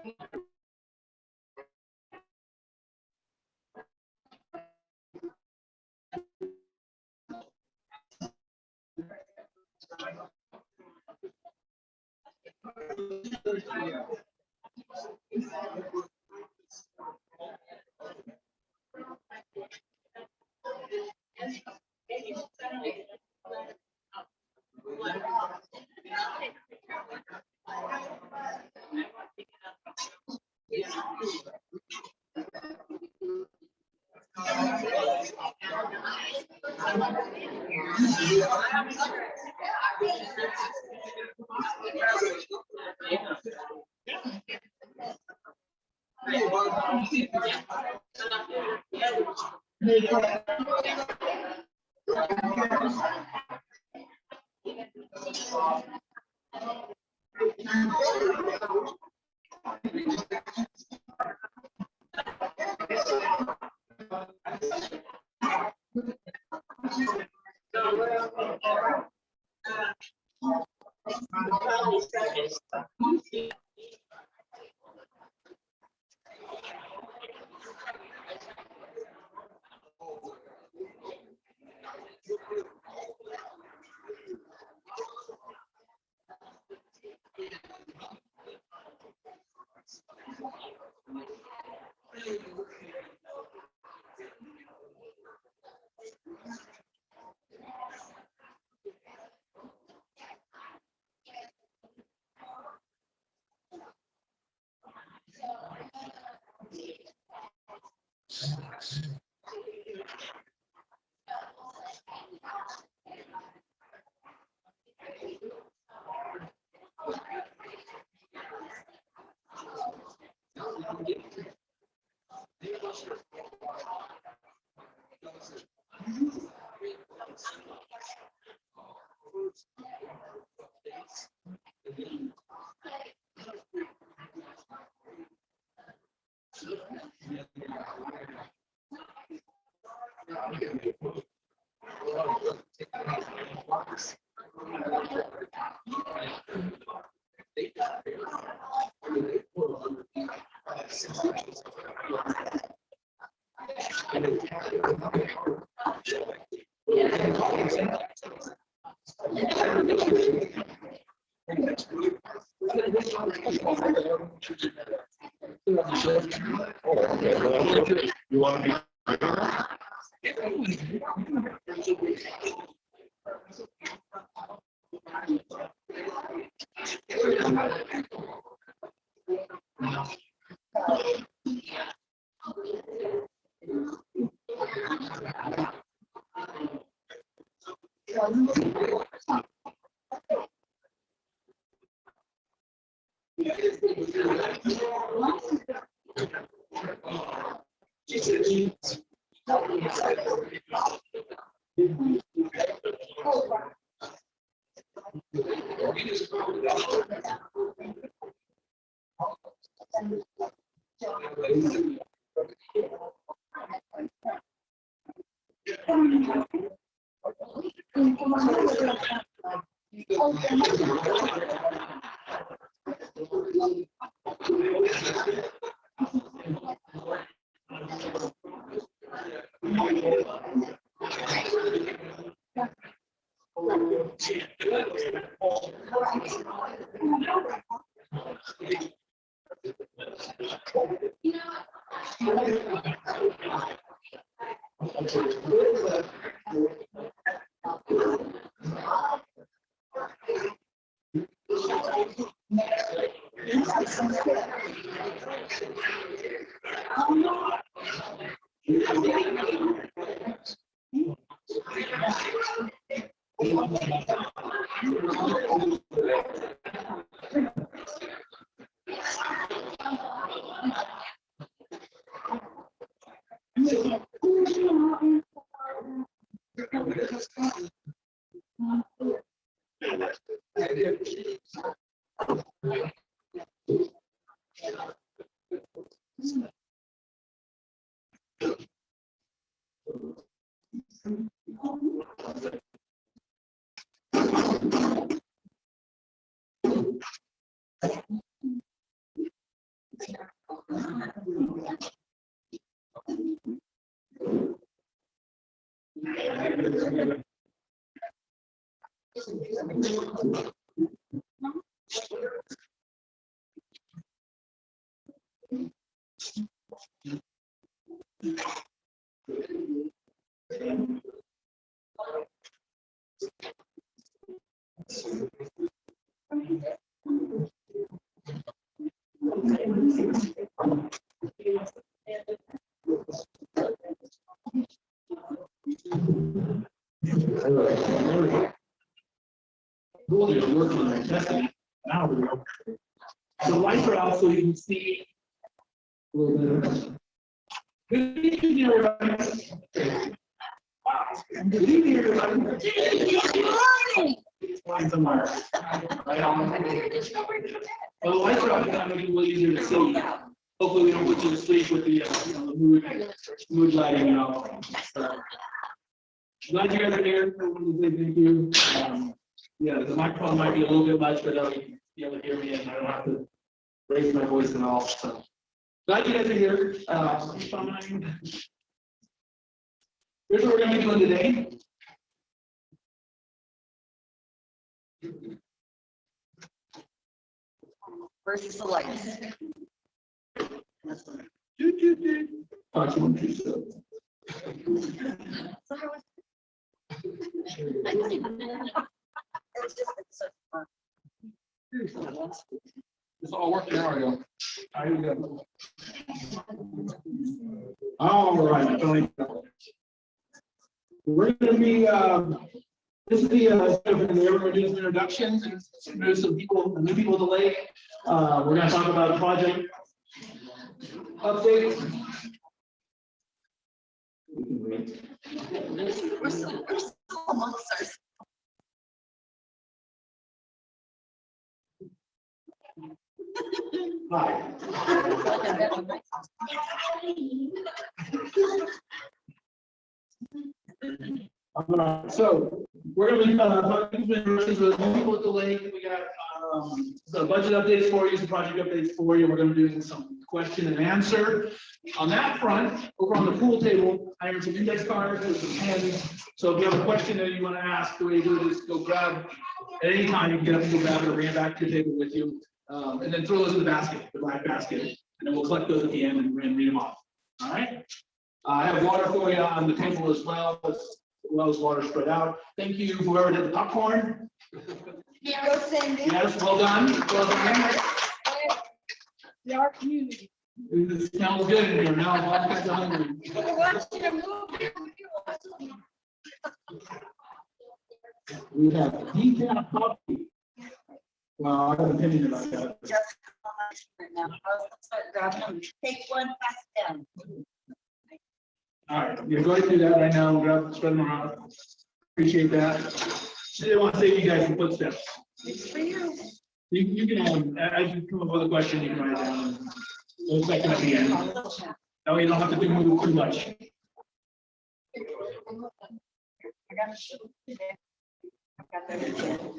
You want to be Now we go. The lights are out so you can see a little bit. Good evening, everybody. Wow. Good evening, everybody. Find somewhere. Right on. Well, the lights are out, it's make it a little easier to see. Hopefully, we don't put you to sleep with the, the mood lighting, Glad you guys are here. Thank you. Yeah, the microphone might be a little bit much, but you'll be able to hear me, and I don't have to raise my voice at all. So glad you guys are here. Fine. Here's what we're going to be doing today. Versus the lights. I don't even know. It's just it's so fun. It's all working out, yo. Here we go. All right. We're going to be, this is we're going to do some introductions and introduce some people, new people to the lake. We're going to talk about a project update. We're so amongst ourselves. Hi. So we're going to be talking with people at the lake. We got the budget updates for you, some project updates for you. We're going to be doing some question and answer. On that front, over on the pool table, I have some index cards with some pens. So if you have a question that you want to ask, the way you do it is go grab at any time. You can get up and go grab it or bring it back to your table with you. And then throw those in the basket, the black basket, and then we'll collect those at the end and read them off. All right. I have water for you on the table as well as water spread out. Thank you, whoever did the popcorn. Yes, well done. Well done. Our community. It smells good in here now. I'm kind of hungry. We have decaf coffee. Well, I have an opinion about that. Just right now. I'll start grabbing them. Take one, pass down. All right, you're going to do that right now. Grab, spread them around. Appreciate that. I didn't want to save you guys some footsteps. It's for you. You can, as you come up with a question, you can write it down. We'll second at the end. That way you don't have to move too much. I got a shoot today. I've got that.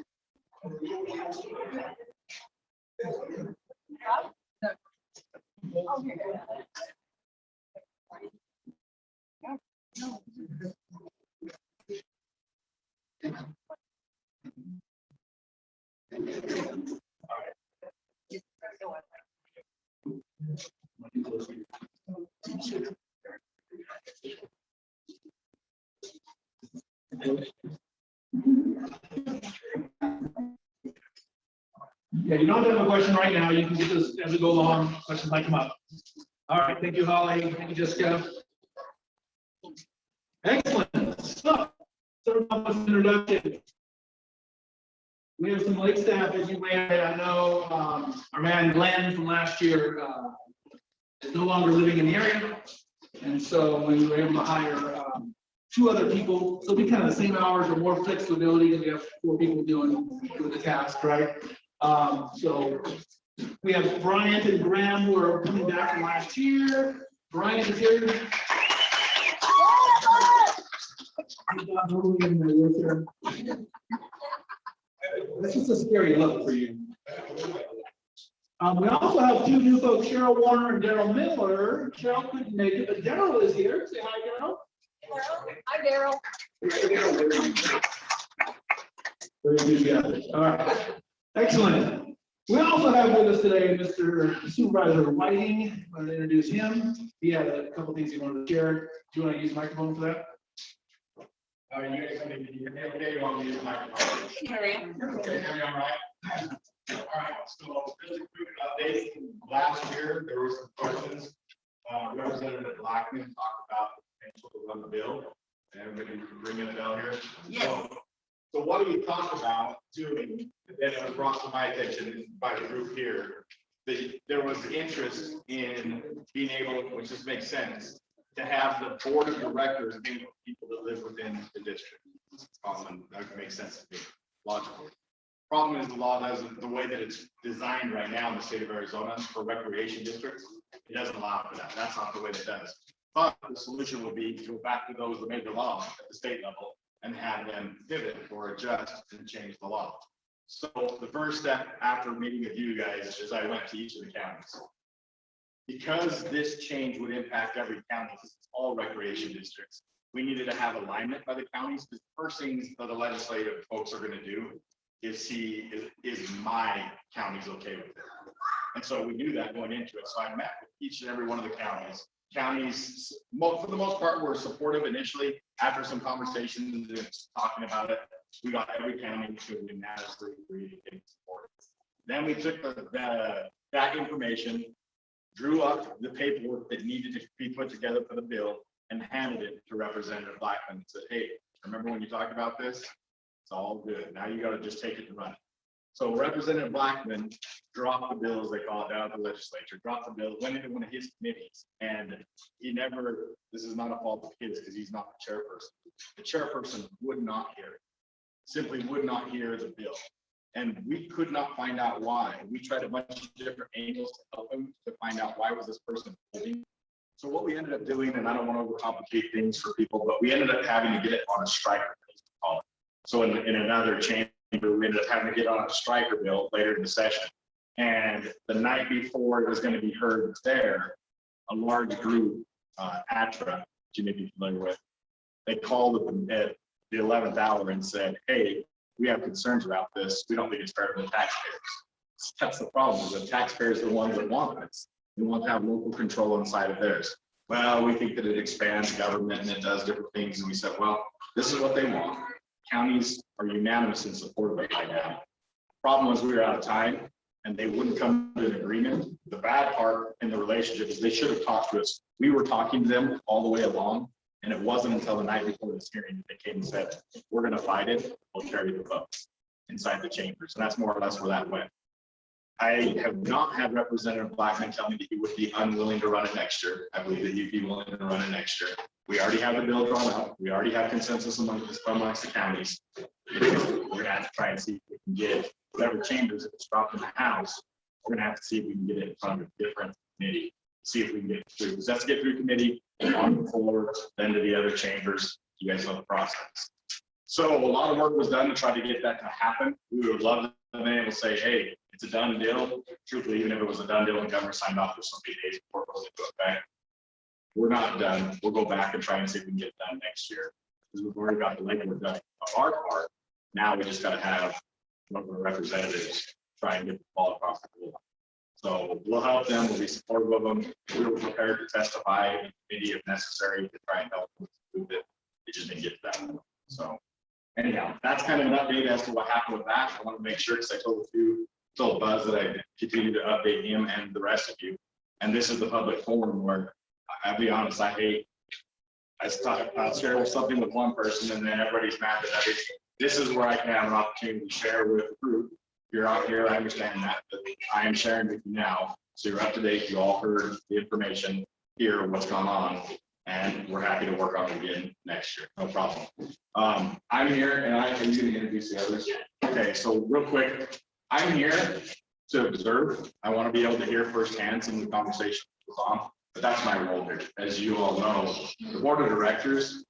Yeah, you don't have a question right now. You can get this as we go along. Questions might come up. All right, thank you, Holly. Thank you, Jessica. Excellent. So, start off with an introduction. We have some lake staff, as you may I know. Our man Glenn from last year is no longer living in the area, and so we were able to hire 2 other people. So we kind of the same hours or more flexibility because we have 4 people doing the task, right? So we have Bryant and Graham who are coming back from last year. Bryant is here. This is a scary look for you. We also have two new folks, Cheryl Warner and Daryl Miller. Cheryl couldn't make it, but Daryl is here. Say hi, Daryl. Hi, Daryl. Very good, yeah. All right, excellent. We also have with us today Mr. Supervisor Whiting. I'm going to introduce him. He had a couple things he wanted to share. Do you want to use the microphone for that? You guys, okay, you want me to use the microphone? Okay, hear me all right? All right, so just a quick update. Last year, there were some questions. Representative Blackman talked about the potential to run the bill. And we can bring it down here. Yes. So what do we talk about doing? Then it was brought to my attention by the group here, that there was interest in being able, which just makes sense, to have the board of directors be people that live within the district. That makes sense to me, logical. Problem is the law doesn't, the way that it's designed right now in the state of Arizona for recreation districts, it doesn't allow for that. That's not the way it does. But the solution would be to go back to those that made the law at the state level and have them pivot or adjust and change the law. So the first step after meeting with you guys is I went to each of the counties. Because this change would impact every county, it's all recreation districts, we needed to have alignment by the counties. The first things that the legislative folks are going to do is see, is my counties okay with it? And so we knew that going into it. So I met with each and every one of the counties. Counties, for the most part, were supportive initially. After some conversations and talking about it, we got every county to unanimously agree to get support. Then we took that information, drew up the paperwork that needed to be put together for the bill, and handed it to Representative Blackman and said, hey, remember when you talked about this? It's all good. Now you got to just take it and run it. So Representative Blackman dropped the bill, as they call it, down at the legislature, dropped the bill, went into one of his committees, and he never, this is not a fault of his because he's not the chairperson. The chairperson would not hear it, simply would not hear the bill. And we could not find out why. We tried a bunch of different angles to help him to find out why was this person holding. So what we ended up doing, and I don't want to overcomplicate things for people, but we ended up having to get it on a striker. So in another chamber, we ended up having to get on a striker bill later in the session. And the night before it was going to be heard there, a large group, ATRA, which you may be familiar with, they called at the 11th hour and said, hey, we have concerns about this. We don't think it's fair to the taxpayers. That's the problem. The taxpayers are the ones that want this. They want to have local control inside of theirs. Well, we think that it expands government and it does different things. And we said, well, this is what they want. Counties are unanimous in support of it right now. Problem was we were out of time and they wouldn't come to an agreement. The bad part in the relationship is they should have talked to us. We were talking to them all the way along. And it wasn't until the night before this hearing that they came and said, we're going to fight it. We'll carry the vote inside the chambers. And that's more or less where that went. I have not had Representative Blackman tell me that he would be unwilling to run it next year. I believe that he'd be willing to run it next year. We already have the bill drawn up. We already have consensus amongst the counties. We're going to have to try and see if we can get whatever chambers, if it's dropped in the House, we're going to have to see if we can get it in front of a different committee, see if we can get it through. Because that's get through committee, on the floor, then to the other chambers. You guys know the process. So a lot of work was done to try to get that to happen. We would love to be able to say, hey, it's a done deal. Truthfully, even if it was a done deal and governor signed off for so many days before it goes into effect, we're not done. We'll go back and try and see if we can get it done next year. Because we've already got the legwork done on our part. Now we just got to have one of our representatives try and get the ball across the goal line. So we'll help them. We'll be supportive of them. We were prepared to testify in committee if necessary to try and help them move it. It just didn't get to that point. So anyhow, that's kind of an update as to what happened with that. I want to make sure, because I told Buzz that I continue to update him and the rest of you. And this is the public forum where I'll be honest, I'll share something with one person and then everybody's mad at others. This is where I can have an opportunity to share with the group. You're out here, I understand that, but I am sharing with you now. So you're up to date. You all heard the information, hear what's going on, and we're happy to work on it again next year. No problem. I'm here, and are you going to introduce the others? Okay, so real quick, I'm here to observe. I want to be able to hear firsthand some of the conversation goes on, but that's my role here. As you all know, the board of directors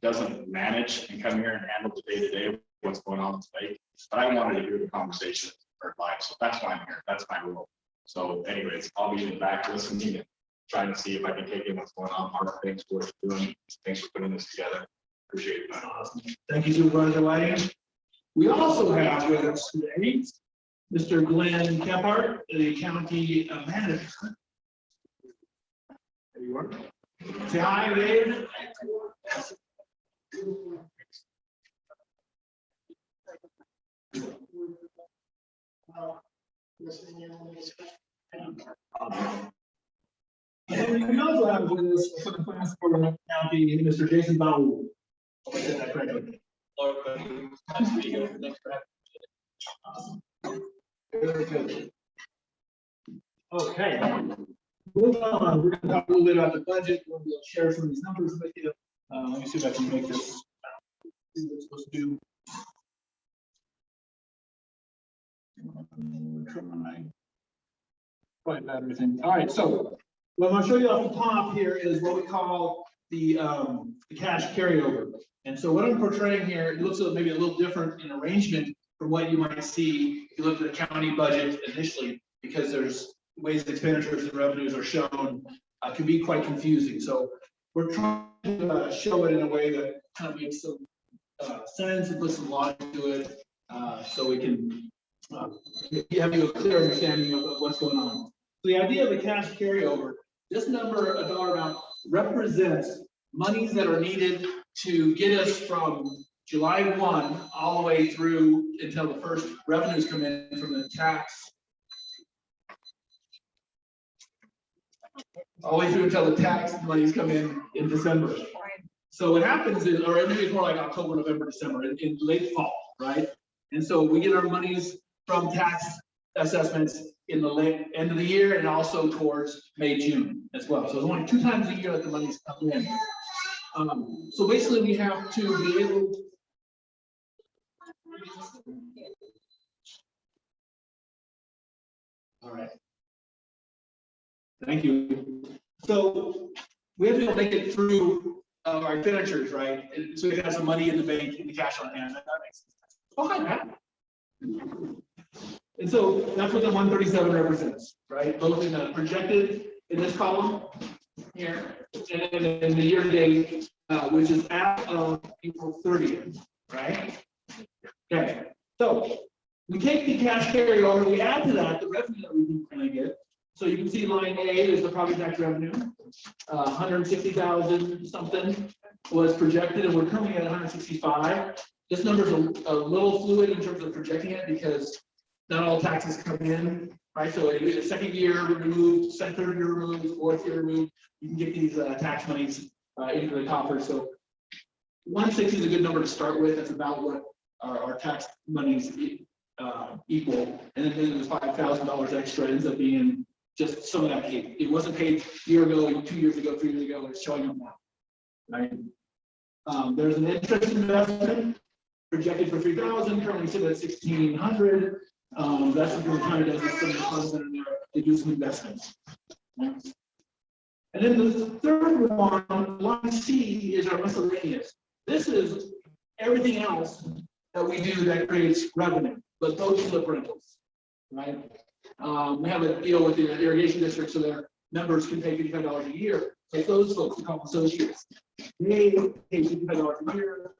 doesn't manage and come here and handle the day-to-day what's going on today. But I wanted to hear the conversation live, so that's why I'm here. That's my role. So anyways, I'll be in the back listening and trying to see if I can take in what's going on. Mark, thanks for doing, thanks for putting this together. Appreciate it. Awesome. Thank you, Supervisor Whiting. We also have with us today Mr. Glenn Kephart, the county manager. There you are. Say hi, Dave. And we also have with us for the finance for the county, Mr. Jason Bowell. Hope I said that correctly. Nice to meet you. Thanks for having me. Very good. Okay. Moving on, we're gonna talk a little bit about the budget. We'll be able to share some of these numbers with you. Let me see if I can make this. See what it's supposed to do. Try. Quite bad everything. All right, so what I'm gonna show you off the top here is what we call the cash carryover. And so what I'm portraying here, it looks maybe a little different in arrangement from what you might see if you look at the county budget initially, because there's ways that expenditures and revenues are shown, can be quite confusing. So we're trying to show it in a way that kind of makes some sense and put some logic to it, so we can have you a clear understanding of what's going on. So the idea of the cash carryover, this number, a dollar amount, represents monies that are needed to get us from July 1 all the way through until the first revenues come in from the tax. All the way through until the tax monies come in December. So what happens is, or maybe it's more like October, November, December, in late fall, right? And so we get our monies from tax assessments in the late end of the year and also towards May, June as well. So there's only 2 times a year that the monies come in. So basically we have to be able. All right. Thank you. So we have to make it through our expenditures, right? And so we have some money in the bank, in the cash on hand. That makes sense. Oh, hi, Matt. And so that's what the 137 represents, right? Both in the projected in this column here, and in the year-to-date, which is as of April 30th, right? Okay. So we take the cash carryover, we add to that the revenue that we can kind of get. So you can see line A is the property tax revenue, 160,000 something was projected, and we're currently at 165. This number is a little fluid in terms of projecting it because not all taxes come in, right? So if the second year removed, third year removed, fourth year removed, you can get these tax monies into the coffers. So 160 is a good number to start with. That's about what our tax monies equal. And then there's $5,000 extra ends up being just some of that paid. It wasn't paid a year ago, 2 years ago, 3 years ago. It's showing up now, right? There's an interest investment projected for 3,000. Currently sitting at 1,600. That's what the county does with some of the funds that are there. They do some investments. And then the third one, line C, is our miscellaneous. This is everything else that we do that creates revenue, but those slip rentals, right? We have a deal with the irrigation district so their members can pay $55 a year. So those folks, we call them associates, they pay $55 a year.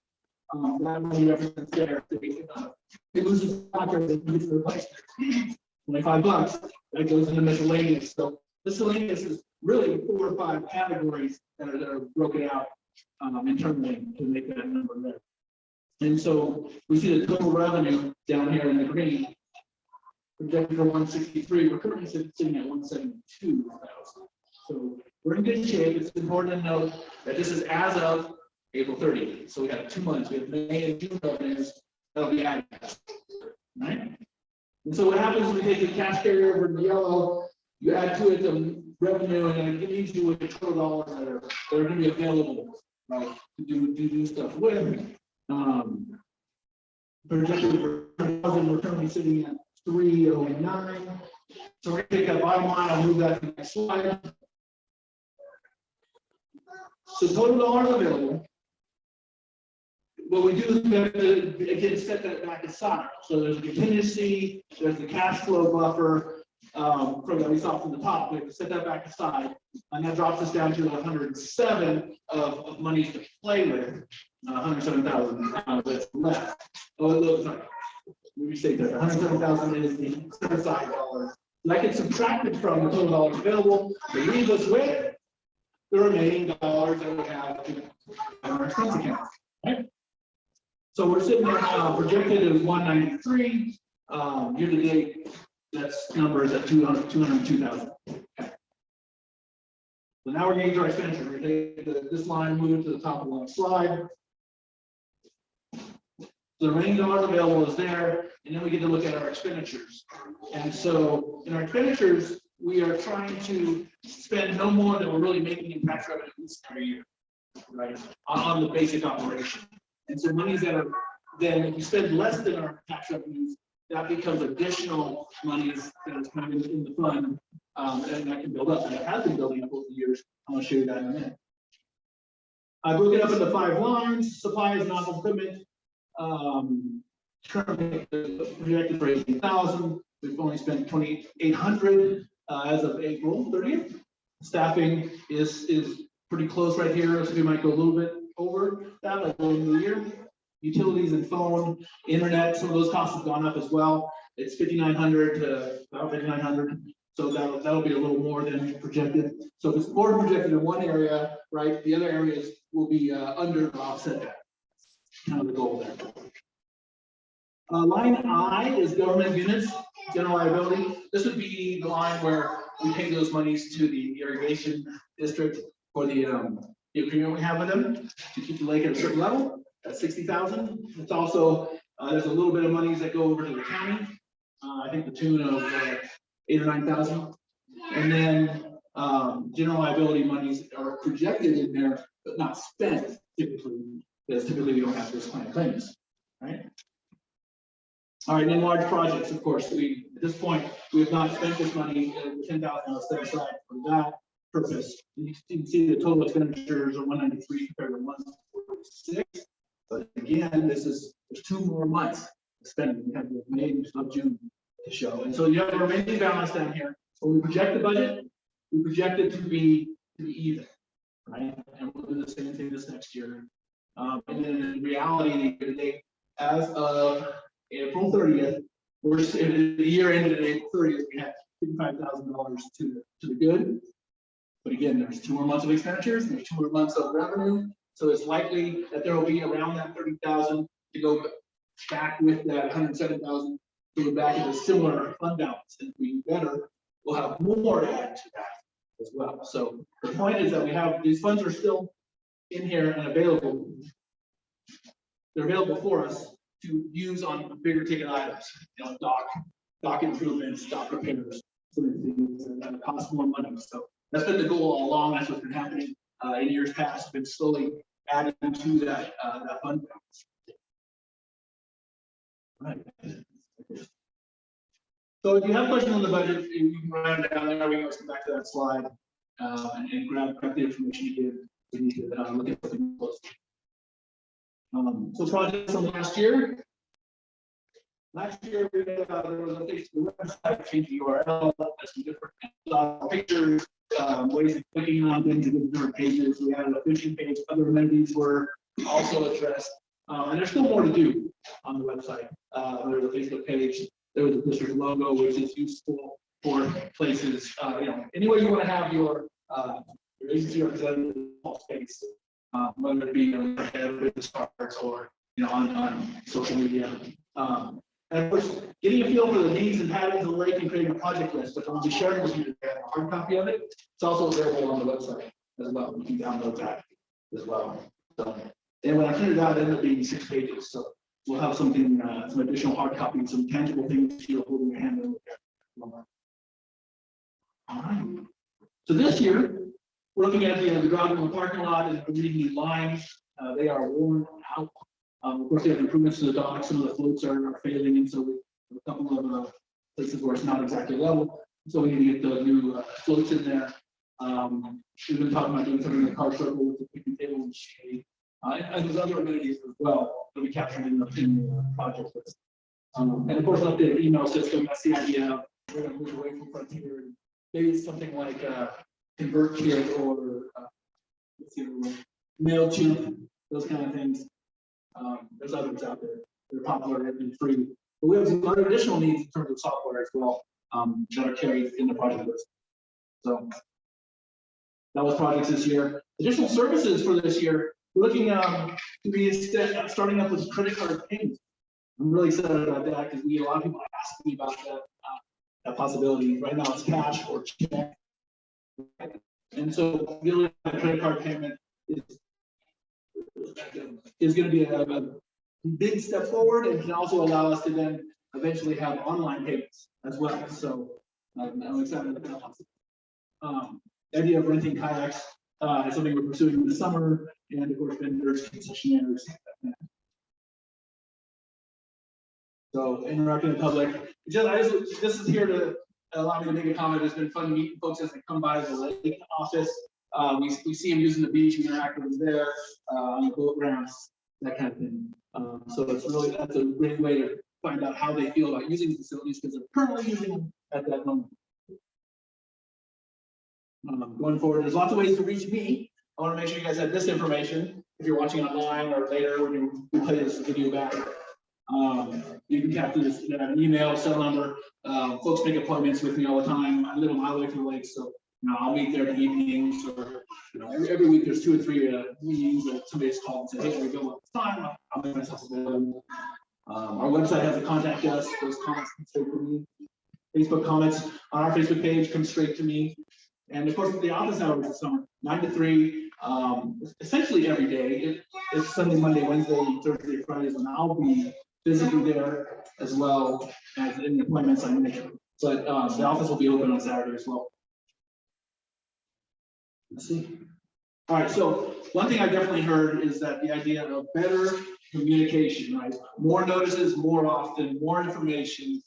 That money represents their, they lose the contract, they need to replace it. $25, that goes into miscellaneous. So miscellaneous is really 4 or 5 categories that are broken out internally to make that number there. And so we see the total revenue down here in the green, projected for 163. We're currently sitting at 172,000. So we're in good shape. It's important to note that this is as of April 30th. So we have 2 months. We have May and June revenues that'll be added, right? And so what happens is we take the cash carryover in yellow, you add to it the revenue, and then it leaves you with the total dollars that are going to be available, right, to do stuff with. Projected for 1,000, we're currently sitting at 309. So we're going to take that bottom line. I'll move that to the next slide. So total dollars available. What we do is we have to, again, set that back aside. So there's a contingency, there's the cash flow buffer, from that we saw from the top, we have to set that back aside. And that drops us down to 107 of monies to play with, 107,000 that's left. Oh, look, sorry. Let me say that 107,000 is the set aside dollars. That gets subtracted from the total dollars available to leave us with the remaining dollars that we have in our expense account. Right? So we're sitting there projected as 193. Year to date, that's numbers at 202,000. Okay. So now we're getting to our expenditure. We're going to take this line, move it to the top of the slide. The remaining dollars available is there, and then we get to look at our expenditures. And so in our expenditures, we are trying to spend no more than we're really making in tax revenues every year, right? On the basic operation. And so monies that are, then if we spend less than our tax revenues, that becomes additional monies that is coming in the fund, and that can build up. And it has been building up over the years. I'm going to show you that in a minute. I broke it up into 5 lines: supplies, non-equipment. Currently projected for 18,000. We've only spent 2,800 as of April 30th. Staffing is pretty close right here, so we might go a little bit over that by the end of the year. Utilities and phone, internet, some of those costs have gone up as well. It's 5,900 to about 5,900, so that'll be a little more than projected. So if it's more projected in one area, right, the other areas will be under to offset that. Kind of the goal there. Line I is government units, general liability. This would be the line where we pay those monies to the irrigation district for the agreement we have with them to keep the lake at a certain level at 60,000. It's also there's a little bit of monies that go over to the county. I think the tune of 8,000 or 9,000, and then general liability monies are projected in there but not spent typically. Because typically we don't have those kind of claims, right? All right, then large projects, of course, at this point, we have not spent this money, 10,000 set aside for that purpose. You can see the total expenditures are 193 compared to 146. But again, there's 2 more months to spend. We have May and June to show. And so you have a remaining balance down here. So we project the budget, we project it to be even, right? And we'll do the same thing this next year. And then in reality, as of April 30th, the year ended at April 30th, we had $55,000 to the good. But again, there's 2 more months of expenditures, and there's 2 more months of revenue. So it's likely that there will be around that 30,000 to go back with that 107,000 to go back into similar fund balance. And if we do better, we'll have more to add to that as well. So the point is that we have these funds are still in here and available. They're available for us to use on bigger ticket items, you know, dock improvements, dock repairs, some of the things that cost more money. So that's been the goal all along. That's what's been happening in years past. Been slowly adding to that fund balance. Right. So if you have questions on the budget, you can run down there. We can go back to that slide and grab the information you did. We need to look at something closely. So projects from last year. Last year, there was a page to the website, change the URL, some different pictures, ways of clicking on things to get different pages. We had a fishing page, other amenities were also addressed. And there's still more to do on the website. There's a Facebook page, there was a district logo, which is useful for places, you know, anywhere you want to have your agency representative space, whether it be on business cards or, you know, on social media. And of course, getting a feel for the needs and patterns of the lake and creating a project list, which I'll be sharing with you today, a hard copy of it. It's also available on the website as well. You can download that as well. So, and when I print it out, it ended up being 6 pages. So we'll have something, some additional hard copy and some tangible things you're holding your hand in. All right. So this year, we're looking at the ground in the parking lot and reading the lines. They are worn out. Of course, they have improvements to the dock. Some of the floats are failing, and so we have a couple of places where it's not exactly level. So we need to get the new floats in there. We've been talking about doing something in the car circle with the picnic table and shade, and there's other amenities as well that we captured in the project list. And of course, an updated email system. That's the idea of we're gonna move away from Frontier. Maybe it's something like ConvertKit or let's see, MailChimp, those kind of things. There's others out there that are popular and free. But we have some other additional needs in terms of software as well that are carried in the project list. So that was projects this year. Additional services for this year, we're looking to be starting up with credit card payments. I'm really excited about that because we a lot of people ask me about that possibility. Right now it's cash or check. And so really a credit card payment is going to be a big step forward and can also allow us to then eventually have online payments as well. So I'm excited about that. The idea of renting kayaks is something we're pursuing in the summer, and of course vendors, concessionaires. So interacting with the public. This is here to allow me to make a comment. It's been fun meeting folks as they come by the lake office. We see them using the beach, we interact with them there, on the boat ramps, that kind of thing. So that's a great way to find out how they feel about using the facilities because they're currently using them at that moment. Going forward, there's lots of ways to reach me. I want to make sure you guys have this information if you're watching online or later when you play this video back. You can capture this in an email, cell number. Folks make appointments with me all the time. I live a mile away from the lake, so I'll meet there in the evenings, or every week there's 2 or 3 meetings that somebody's called and said, hey, we go at this time. I'll make myself available. Our website has a contact us. Those comments come straight to me. Facebook comments on our Facebook page come straight to me. And of course, the office hours this summer, 9 to 3, essentially every day. It's Sunday, Monday, Wednesday, Thursday, Fridays, and I'll be physically there as well as in the appointments I make. But the office will be open on Saturday as well. Let's see. All right, so one thing I definitely heard is that the idea of better communication, right? More notices, more often, more information.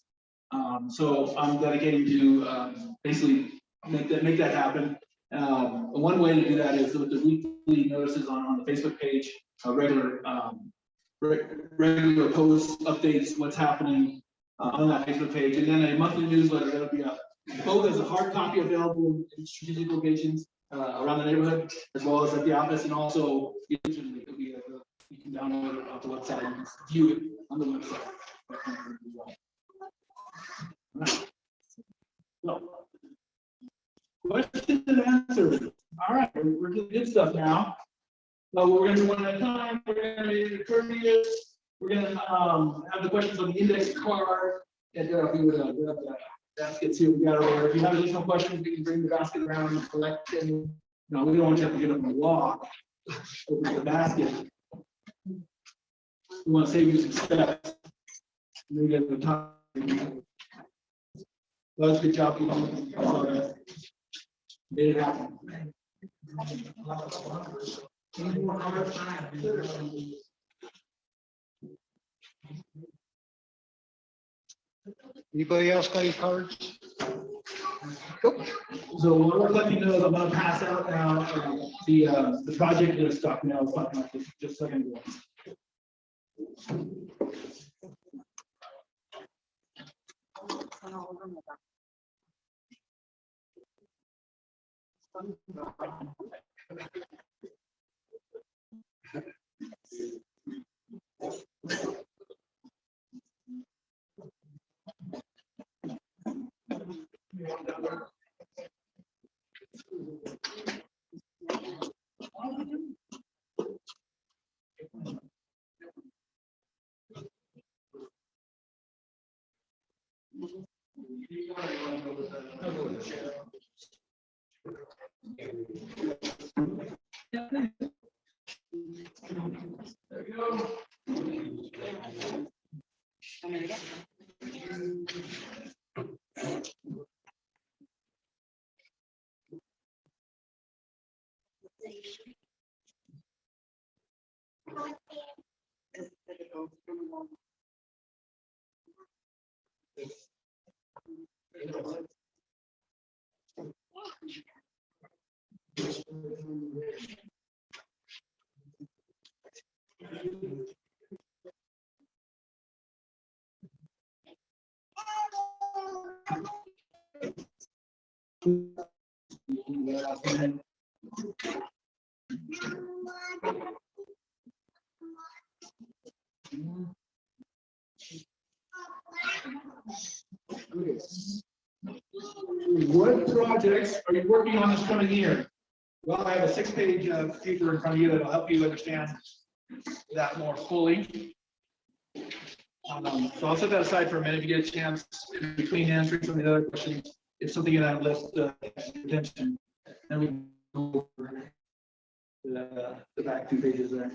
So I'm dedicating to basically make that happen. One way to do that is with the weekly notices on the Facebook page, regular posts, updates, what's happening on that Facebook page, and then a monthly newsletter that'll be both as a hard copy available in strategic locations around the neighborhood, as well as at the office, and also you can download it off the website and view it on the website. All right. So, questions and answers. All right, we're doing good stuff now. So we're going to do one at a time. We're going to be courteous. We're going to have the questions on the index card. And if we would have the baskets here, we got over. If you have additional questions, we can bring the basket around and collect them. No, we don't want you to have to get up and walk over the basket. We want to save you some steps. Maybe at the time. Well, that's a good job. Made it happen. Anybody else got any cards? So what we're letting you know is I'm going to pass out now the project list stuff now. It's not like just a second ago. There we go. What projects are you working on this coming year? Well, I have a 6-page paper in front of you that'll help you understand that more fully. So I'll set that aside for a minute if you get a chance in between answering some of the other questions. If something in that list gets your attention, then we can go over the back 2 pages there.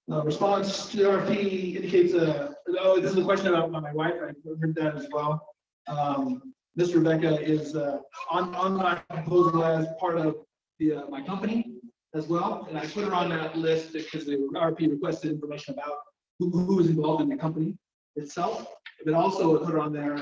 Response to the RFP indicates oh, this is a question about my wife. I heard that as well. This Rebecca is on my proposal as part of my company as well, and I put her on that list because the RFP requested information about who is involved in the company itself, but also put her on there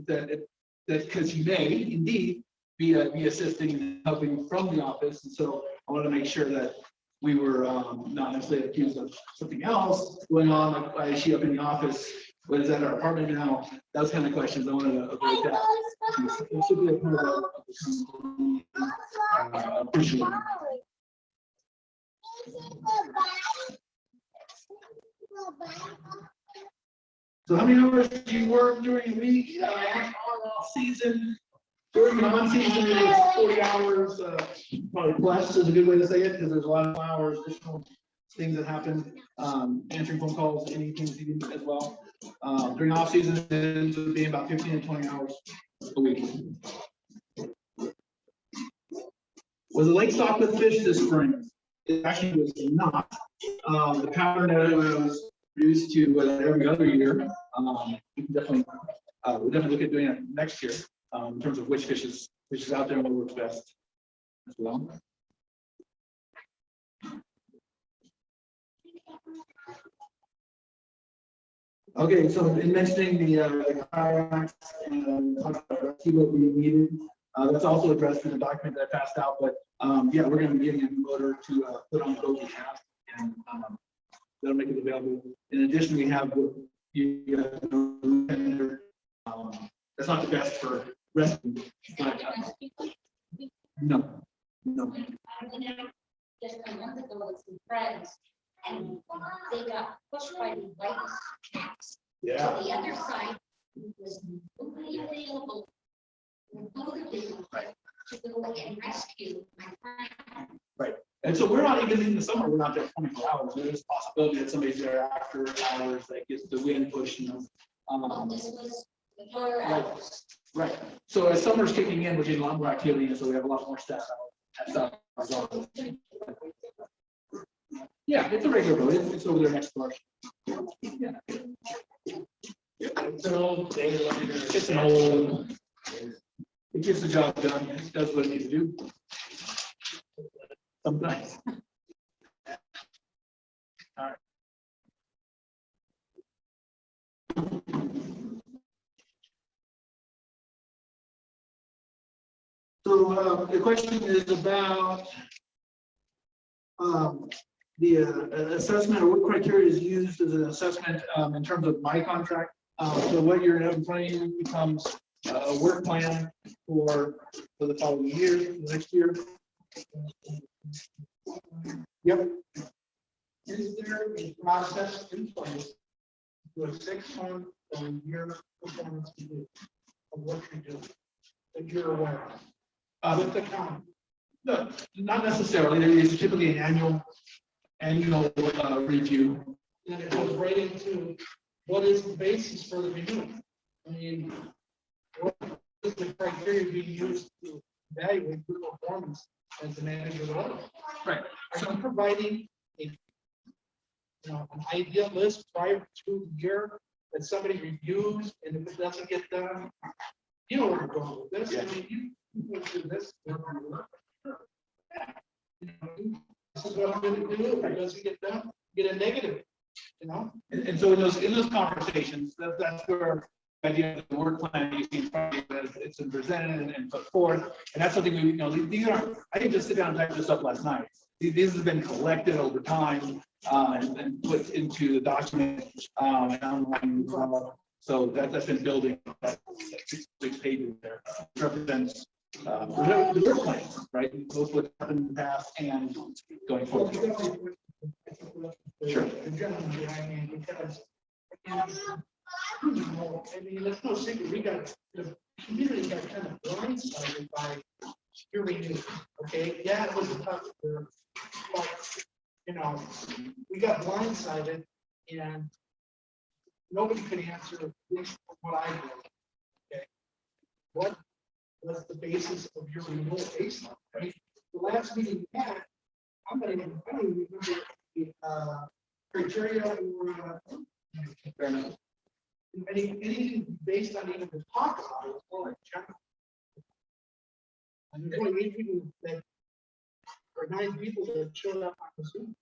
that because she may indeed be assisting and helping from the office, and so I want to make sure that we were not necessarily accused of something else going on, like is she up in the office? What is that, our apartment now? Those kind of questions. I wanted to avoid that. It should be a part of the appreciate it. So how many hours do you work during the week? Season. During the on-season, it's 40 hours, probably plus is a good way to say it, because there's a lot of hours, additional things that happen, answering phone calls, anything as well. During off-season, it would be about 15 to 20 hours a week. Was the lake stocked with fish this spring? It actually was not. The pattern that was used to every other year. We can definitely, we'll definitely look at doing it next year. In terms of which fish is out there and what works best as well. Okay, so in mentioning the kayaks and see what we needed, that's also addressed in the document that I passed out. But yeah, we're going to be getting a motor to put on the boat we have, and that'll make it available. In addition, we have that's not the best for rescue, but no. Just a month ago with some friends, and they got pushed by the white cats. Yeah. To the other side was nobody available. To go and rescue my friend. Right. And so we're not even in the summer, we're not there 24 hours. There's a possibility that somebody's there after hours that gets the wind pushing them. This was before Right. hours. Right. So as summer's kicking in, we're getting a lot more activity, and so we have a lot more staff out. Yeah, it's a regular boat. It's over there next door. Yeah. It's an old. It gets the job done. It does what it needs to do. Sometimes. All right. So the question is about the assessment, or what criteria is used as an assessment in terms of my contract. So what you're in front of you becomes a work plan for the following year, the next year. Yep. Is there a process in place for a 6-month or year performance review of what you do that you're aware of with the county? No, not necessarily. There is typically an annual review. And it goes right into what is the basis for the review? I mean, what is the criteria being used to evaluate your performance as the manager of the level? Right. Are you providing an ideal list prior to the year that somebody reviews, and if it doesn't get done, you know where we're going with this. Yeah. I mean, you can do this. This is what I'm going to do. If it doesn't get done, get a negative. And so in those conversations, that's where the idea of the work plan you see in front of you, it's been presented and put forth, and that's something we these aren't. I didn't just sit down and type this up last night. These have been collected over time and put into the document and online. So that's been building, that 6 pages there, represents the work plans, right? Both what happened in the past and going forward. Sure. The gentleman behind me, because, I mean, let's no secret, the community got kind of blindsided by hearing news, okay? Yeah, it was a tough year, but, you know, we got blindsided and nobody could answer, at least from what I know, okay? What was the basis of your renewal based on, right? The last meeting we had, I don't even remember the criteria or anything based on even the talk about it, it's more like general. And there's only 8 people that, or 9 people that showed up on the Zoom.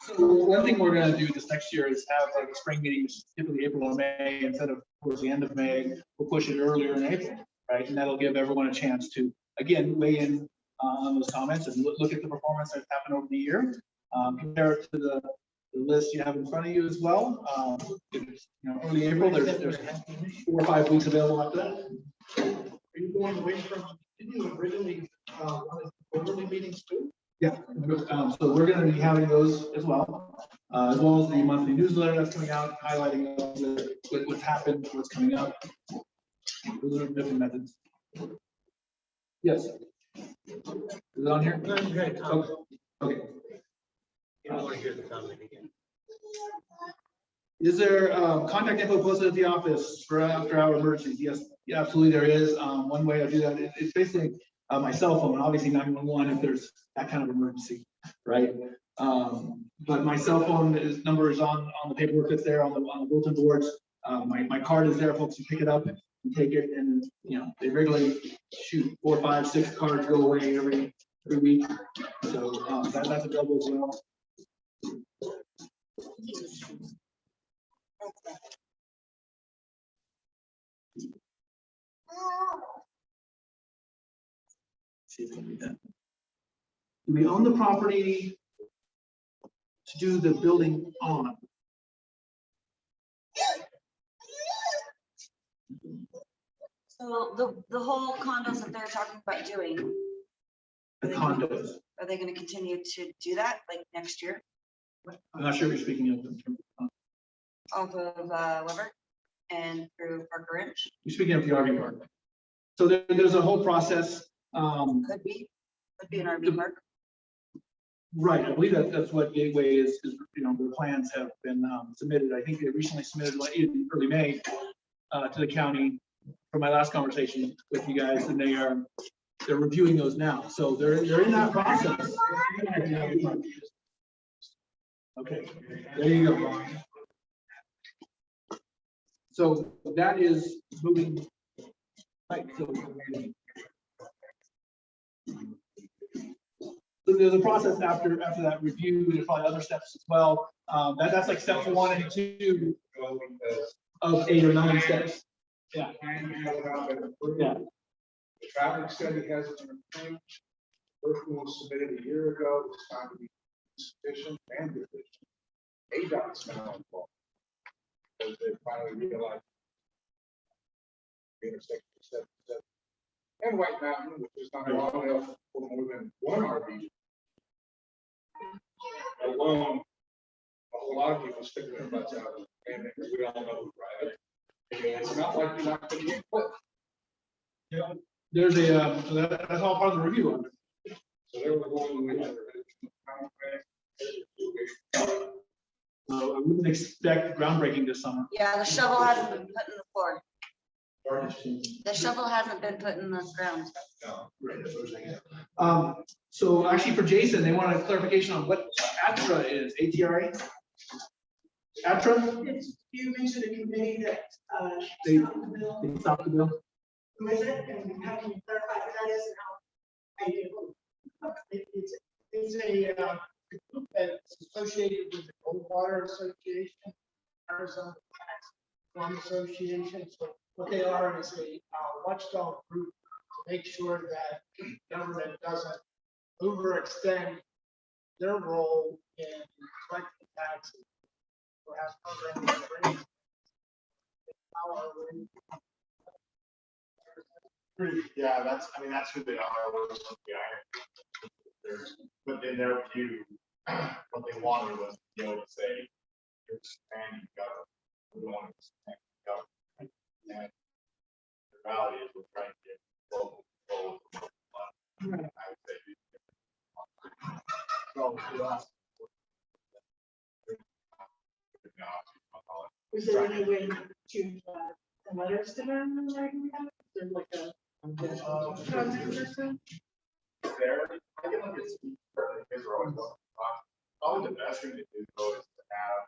So one thing we're gonna do this next year is have like spring meetings, typically April or May, instead of towards the end of May, we'll push it earlier in April, right? And that'll give everyone a chance to, again, weigh in on those comments and look at the performance that's happened over the year. Compare it to the list you have in front of you as well. Early April, there's 4 or 5 weeks available after that. Are you going away from, didn't you originally, wanted quarterly meetings too? Yeah, so we're gonna be having those as well as the monthly newsletter that's coming out, highlighting what's happened, what's coming up. Those are different methods. Yes. Is it on here? Okay. Okay. I want to hear the comment again. Is there contact info posted at the office for after hour emergencies? Yes, yeah, absolutely there is. One way I do that, it's basically my cell phone, obviously 911 if there's that kind of emergency, right? But my cell phone number is on the paperwork that's there on the bulletin boards. My card is there, folks can pick it up and take it, and they regularly shoot 4, 5, 6 cards go away every week. So that's available as well. See if we can do that. Do we own the property to do the building on? So the whole condos that they're talking about doing, The condos. are they gonna continue to do that like next year I'm not sure if you're speaking of them. off of Weber and through Parker Ranch? You're speaking of the RV park. So there's a whole process. Could be an RV park. Right, I believe that's what Gateway is, their plans have been submitted. I think they recently submitted one in early May to the county from my last conversation with you guys, and they're reviewing those now. So they're in that process. Okay, there you go. So that is moving. Right, so there's a process after that review. There's probably other steps as well. That's like step 1 and 2 of 8 or 9 steps. Yeah. Yeah. The traffic study hasn't been approved. First one was submitted a year ago. It's found to be insufficient and deficient. ADOT's now involved. Because they finally realized the intersection of 77 and White Mountain, which is not long enough for more than one RV. Alone, a whole lot of people sticking their butts out, and we all know who drive it. And it's not like you're not going to get put. Yeah. There's so that's all part of the review on it. So they were going with I wouldn't expect groundbreaking this summer. Yeah, the shovel hasn't been put in the floor. The shovel hasn't been put in the ground. So actually for Jason, they want a clarification on what ATRA is, ATRA? ATRA? You mentioned a committee that, They bill, stopped the bill. who is it, and how can you clarify what that is and how? It's a group that's associated with the Goldwater Association, Arizona Tax Fund Association. So what they are is a watchdog group to make sure that government doesn't overextend their role in collecting taxes. Or has programs Yeah, that's, I mean, that's who they are. But in their view, what they wanted was to be able to say, you're expanding government. We don't want to expand government. And the reality is we're trying to get local control. I would say. So, yeah. Is there any way to send letters to them? Like, is there like a contact person? There, I get like it's, kids are always welcome to talk. Probably the best thing to do though is to have,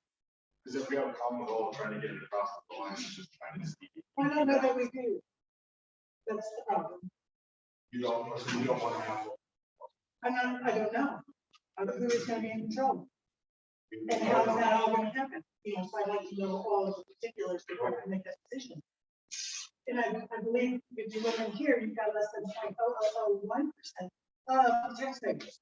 because if we have a common goal of trying to get it across the line, it's just trying to see. I don't know that we do. That's the problem. You don't want to have. I don't know. I don't know who is gonna be in control. And how is that all gonna happen? You know, so I'd like to know all of the particulars before I make that decision. And I believe if you look in here, you've got less than 0.0001% of taxpayers.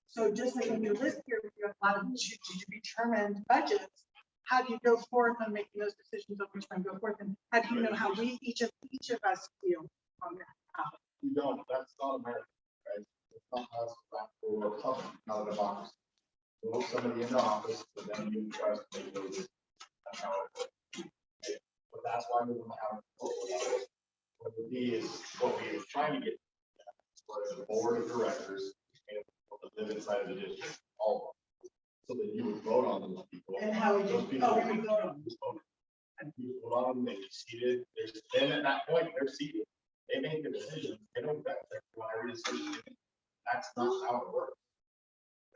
So just like when you list here, you have a lot of to be determined budgets. How do you go forth on making those decisions of which one go forth? And how do you know how we, each of us feel on that? You don't, that's not America, right? It's not us, we're a republic, not a democracy. Vote somebody into office, but then you try to make those. That's how it works. But that's why we don't have. What would be is what we were trying to get. Was the board of directors and live inside of the district, all of them. So that you would vote on those people. And how would Those you, people oh, would we be vote on. voted. And you vote on them, they get seated, then at that point, they're seated. They make the decision, they don't get whatever decision. They make. That's not how it works.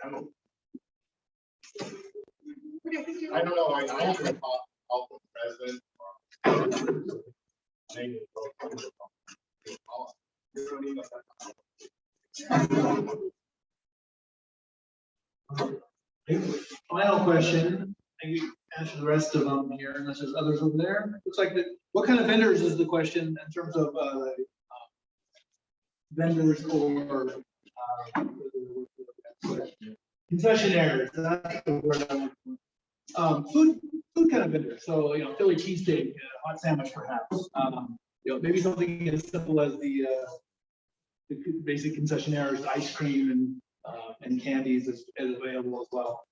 I don't know, I agree off the president. Maybe Final question, I can answer the rest of them here unless there's others over there. Looks like that, what kind of vendors is the question in terms of vendors or concessionaires? That's the word I'm looking for. Food kind of vendors. So, you know, Philly cheesesteak, hot sandwich perhaps. You know, maybe something as simple as the basic concessionaires, ice cream and candies is available as well.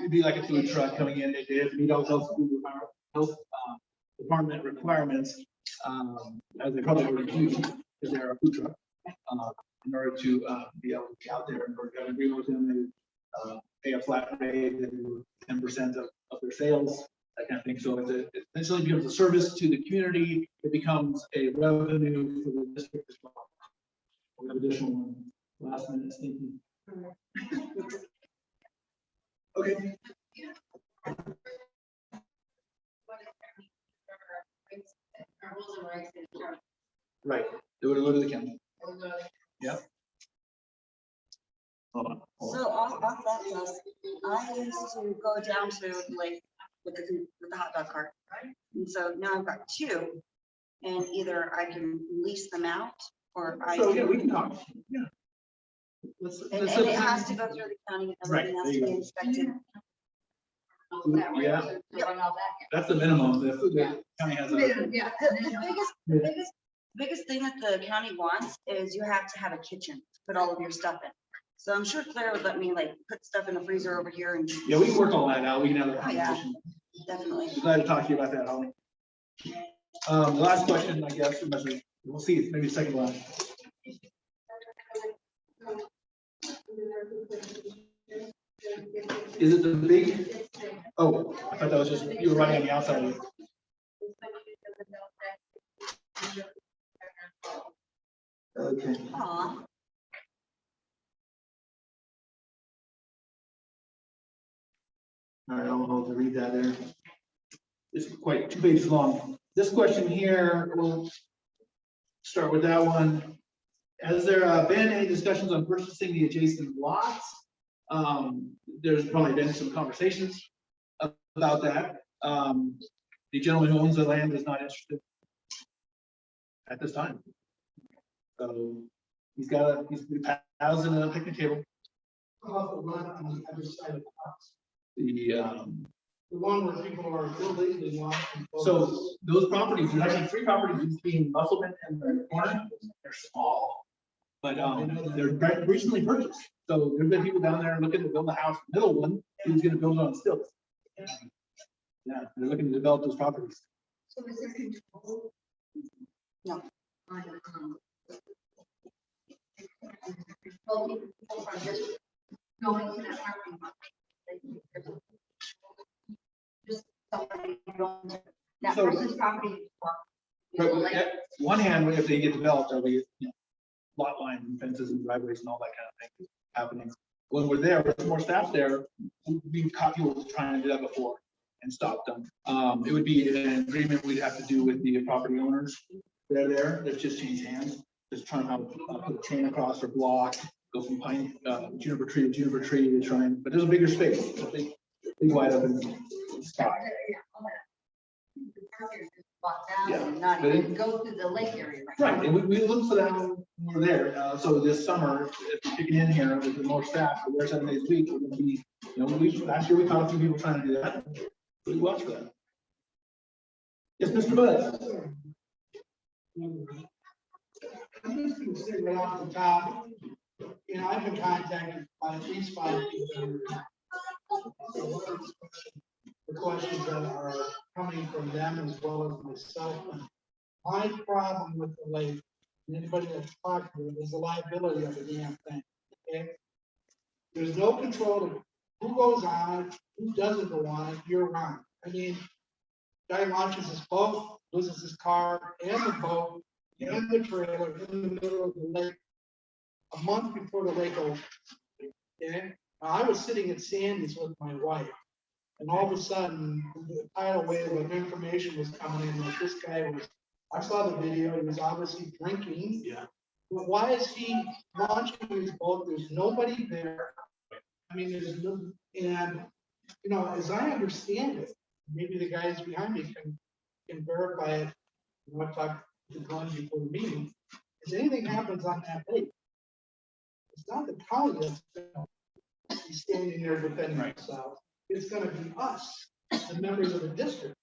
It'd be like a food truck coming in, they have to meet all those health department requirements, as they probably already do, because they're a food truck. In order to be able to be out there and work out agreement with them, they pay a flat rate and 10% of their sales, that kind of thing. So it essentially becomes a service to the community. It becomes a revenue for the district as well. We have additional one. Last minute thinking. Okay. Right. They would go to the county. Yeah. Hold on. So off that list, I used to go down to the lake with the hot dog cart. And so now I've got two, and either I can lease them out or I. So yeah, we can talk. Yeah. And it has to go through the county, everything has to be inspected. Yeah, that's the minimum. The county has a. Yeah, the biggest thing that the county wants is you have to have a kitchen to put all of your stuff in. So I'm sure Claire would let me like put stuff in the freezer over here and. Yeah, we can work all that out. We can have a Oh, yeah. conversation. Definitely. Glad to talk to you about that, Holly. The last question, I guess, we'll see, maybe the second one. Is it the big? Oh, I thought that was just, you were writing on the outside of it. Okay. Aw. All right, I'll hold to read that there. It's quite 2 pages long. This question here, we'll start with that one. Has there been any discussions on purchasing the adjacent lots? There's probably been some conversations about that. The gentleman who owns the land is not interested at this time. So he's housing a picnic table. Off the lot on the other side of the house. The The one where people are illegally launching. So those properties, there's actually 3 properties between Musselman and the corner. They're small. But they're recently purchased. So there's been people down there looking to build a house. The middle one, he was gonna build it on stilts. Yeah, they're looking to develop those properties. So is there control? No. On, control people from just going to that parking lot. Just somebody going to that So- person's property. But on one hand, if they get developed, there'll be, lot lines and fences and driveways and all that kind of thing happening. When we're there, with more staff there, we've caught people trying to do that before and stopped them. It would be an agreement we'd have to do with the property owners. They're there, they've just changed hands, just trying to put a chain across or block, go from pine, juniper tree to juniper tree to try and, but there's a bigger space, a big wide open spot. Walk down Yeah, and not but even go through the lake area. Right, and we look for that when we're there. So this summer, if we're kicking in here with more staff, we're there 7 days a week, we're gonna be, last year we caught a few people trying to do that. We watch for that. Yes, Mr. Bud. I'm just gonna say right off the top, I've been contacted by at least 5 people. The questions that are coming from them as well as myself. My problem with the lake, and anybody that's talked to it, is the liability of the damn thing, okay? There's no control of who goes on it, who doesn't go on it year round. I mean, guy launches his boat, loses his car and the boat and the trailer in the middle of the lake a month before the lake opens. Okay, I was sitting at Sandy's with my wife, and all of a sudden, the tidal wave of information was coming in that this guy was. I saw the video. He was obviously drinking. Yeah. But why is he launching his boat? There's nobody there. I mean, there's no, and as I understand it, maybe the guys behind me can verify it. I talked to Glenn before the meeting. If anything happens on that lake, it's not the county that's going to be standing there defending themselves. It's going to be us, the members of the district.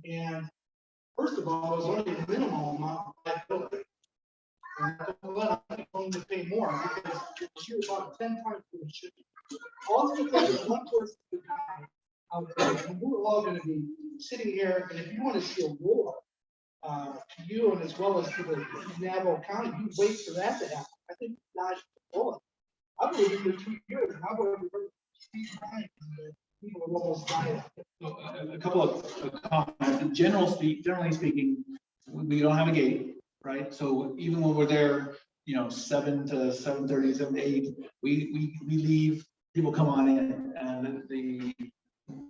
And first of all, it's only a minimal amount of liability. And I'm going to pay more because it's about 10 times what it should be. All because one person could die out there, and we're all going to be sitting here. And if you want to see a war, to you and as well as to the Navajo County, you wait for that to happen. I think dodged the bullet. I've been living here 2 years, and I've already heard 3 times that people have almost died. A couple of comments. Generally speaking, we don't have a gate, right? So even when we're there, 7 to 7:30, 7 to 8, we leave, people come on in, and the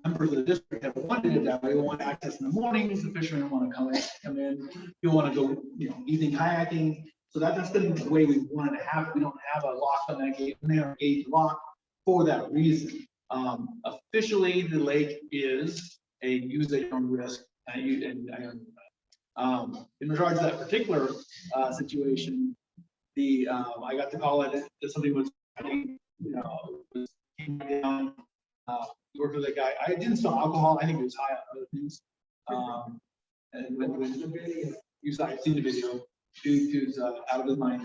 members of the district have wanted it that way. We want access in the mornings, the fishermen want to come in, you want to go, evening kayaking. So that's been the way we wanted to have it. We don't have a lock on that gate, we have a gate lock for that reason. Officially, the lake is a use at your own risk. In regards to that particular situation, I got the call that somebody was, was came down, worked with a guy. I didn't smell alcohol. I think it was high on other things. And when I've seen the video, dude's out of his mind.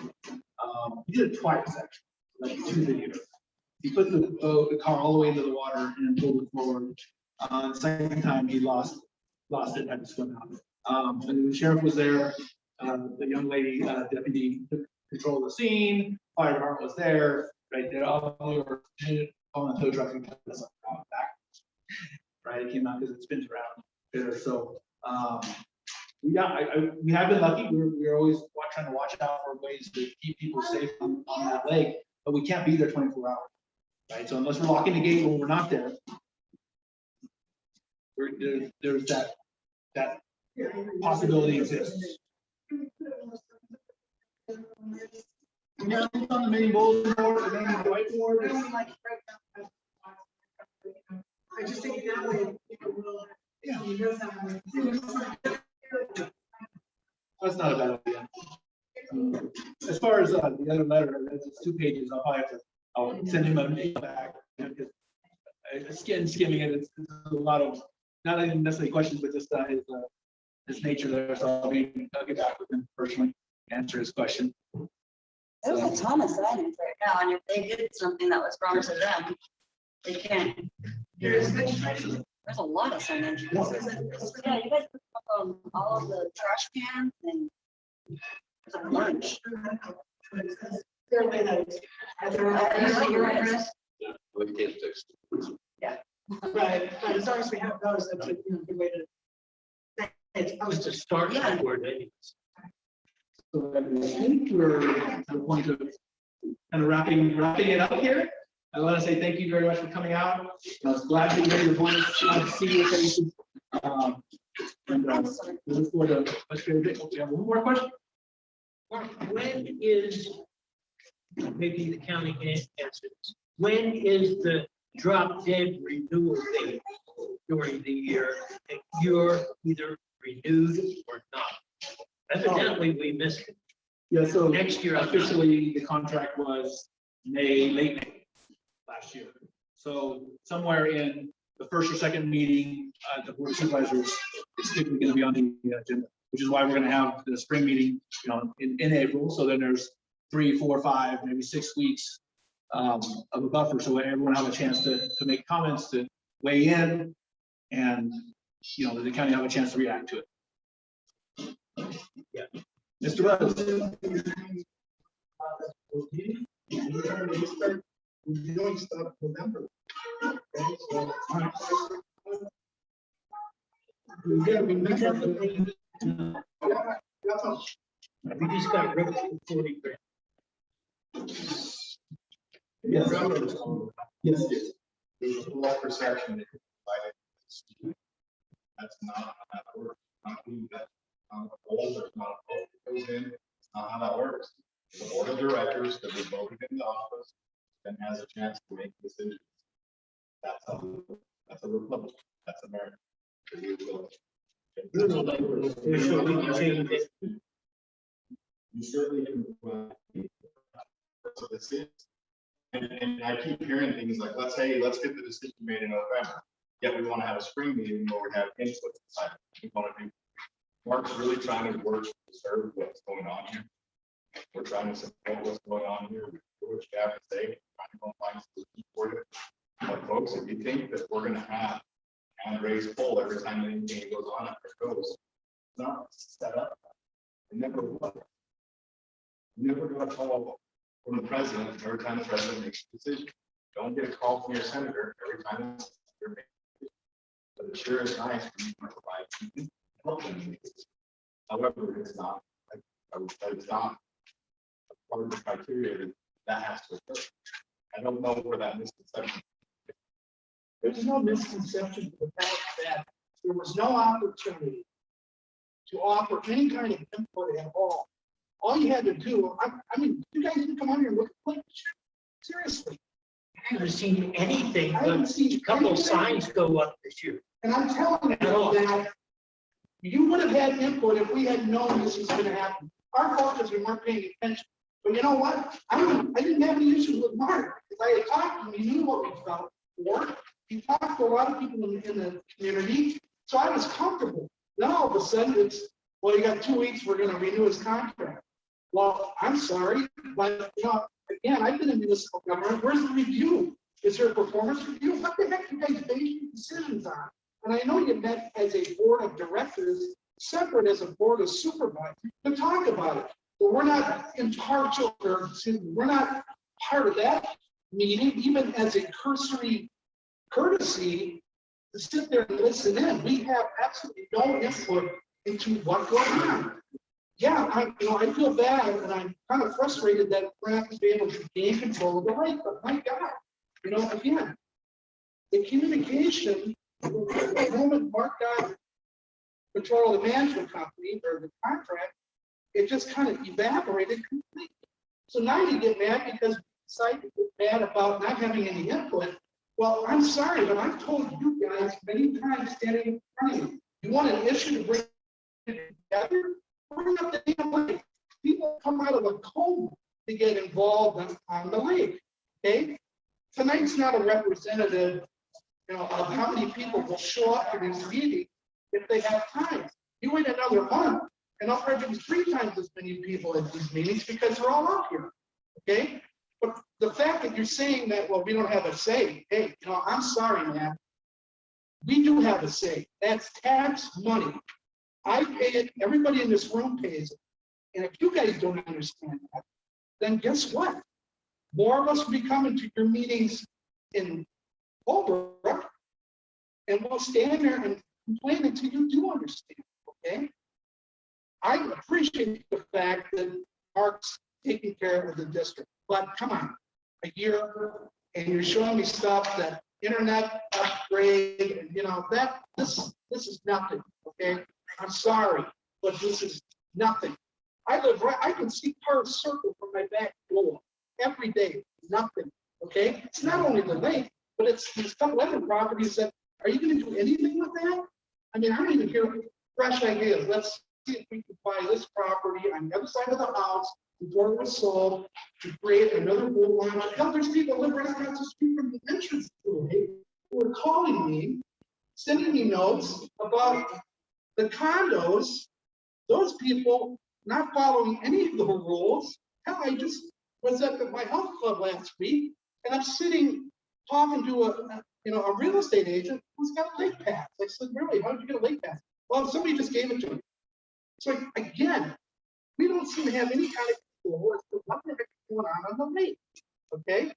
He did it twice actually, like 2 videos. He put the car all the way into the water and pulled it forward. The second time he lost it and had to swim out. And the sheriff was there. The young lady, deputy, took control of the scene. Fire department was there. Right there, all we were on the tow truck and kept us back. Right, it came out because it spins around there. So yeah, we have been lucky. We're always trying to watch out for ways to keep people safe on that lake, but we can't be there 24 hours. Right, so unless we're locking the gate when we're not there, there's that possibility exists. Yeah, it's on the main bulletin board, the main whiteboard. I just think that way people will, you know that. That's not a bad idea. As far as the other letter, it's 2 pages. I'll send him a mail back. Skimming it, it's a lot of not even necessarily questions, but just his nature there. So I'll get back with him personally, answer his question. There's a ton of signage right now, and if they did something that was wrong to them, they can't. There's a lot of signage. Yeah, you guys put up all of the trash cans and there's a bunch. Fairly nice. You're right. We can't fix it. Right, but as long as we have those, that's a good way to. It's supposed to start Yeah. backward anyways. So I think we're at the point of kind of wrapping it up here. I want to say thank you very much for coming out. I was glad that you made your voice. Glad to see your faces. And we look forward to much greater day. We have one more question. When is, maybe the county can answer this, when is the drop dead renewal date during the year that you're either renewed or not? Evidently, we missed it. Yeah, so Next year, officially, the contract was late May last year. So somewhere in the first or second meeting, the board of supervisors is typically going to be on the agenda, which is why we're going to have the spring meeting, in April. So then there's 3, 4, 5, maybe 6 weeks of a buffer, so everyone have a chance to make comments, to weigh in, and the county have a chance to react to it. Yeah. Mr. Buzz. We're doing stuff in November. Okay, so, we gotta remember. We just got rid of 40 grand. Yes. Yes. There's a lot of perception that that's not how that works. Not who that, there's not a vote that goes in. It's not how that works. The board of directors that was voted into office and has a chance to make decisions. That's a republic. That's America. So we can change it. You certainly can. So this is, and I keep hearing things like, let's get the decision made in November. Yet we want to have a spring meeting where we have input inside. We want to do. Mark's really trying to work to serve what's going on here. We're trying to support what's going on here. What you have to say, trying to go find solutions for you. But folks, if you think that we're going to have and raise poll every time anything goes on after it goes, it's not set up. It never was. You never got a call from the president every time the president makes a decision. Don't get a call from your senator every time you're making a decision. But it sure is nice for you to provide help them. However, it's not. It's not part of the criteria that has to occur. I don't know where that misconception. There's no misconception about that. There was no opportunity to offer any kind of input at all. All you had to do, I mean, you guys can come on here and look at it. Seriously. I haven't seen anything, I but haven't seen a couple anything. signs go up this year. And I'm telling you that you would have had input if we had known this was gonna happen. Our fault is we weren't paying attention. But you know what? I didn't have any issues with Mark, because I had talked to him, he knew what we felt for. He talked to a lot of people in the community, so I was comfortable. Then all of a sudden it's, well, you got 2 weeks, we're gonna renew his contract. Well, I'm sorry, but again, I've been in municipal government. Where's the review? Is there a performance review? What the heck you guys base your decisions on? And I know you met as a board of directors, separate as a board of supervisors, to talk about it. But we're not impartial, or we're not part of that meeting, even as a cursory courtesy to sit there and listen in. We have absolutely no input into what goes on. Yeah, I feel bad, and I'm kind of frustrated that we're not going to be able to gain control of the lake, but my God, again, the communication, the moment Mark got control of the management company or the contract, it just kind of evaporated completely. So now you get mad because we decided to get mad about not having any input. Well, I'm sorry, but I've told you guys many times standing in front of you, you want an issue to bring it together? Bring up the damn lake. People come out of a coma to get involved on the lake. Okay, tonight's not a representative you know, of how many people will show up to these meetings if they have time. You wait another month, and I'll probably be 3 times as many people at these meetings because they're all out here, okay? But the fact that you're saying that, well, we don't have a say, hey, you know, I'm sorry, man. We do have a say. That's tax money. I pay it, everybody in this room pays it. And if you guys don't understand that, then guess what? More of us will be coming to your meetings in Holbrook, and we'll stand there and complain until you do understand, okay? I appreciate the fact that Mark's taking care of the district, but come on, a year, and you're showing me stuff that internet upgrade, and you know, that, this is nothing, okay? I'm sorry, but this is nothing. I live right, I can see Park Circle from my back door every day, nothing, okay? It's not only the lake, but it's these couple other properties that, are you gonna do anything with that? I mean, I don't even hear fresh ideas. Let's see if we can buy this property on the other side of the house before it was sold to create another boat launch. Hell, there's people living right across the street from the entrance today who are calling me, sending me notes about the condos, those people not following any of the rules. Hell, I just was at my health club last week, and I'm sitting talking to a real estate agent who's got a lake pass. I said, really, how did you get a lake pass? Well, somebody just gave it to me. So again, we don't seem to have any kind of control as to what the heck is going on the lake, okay?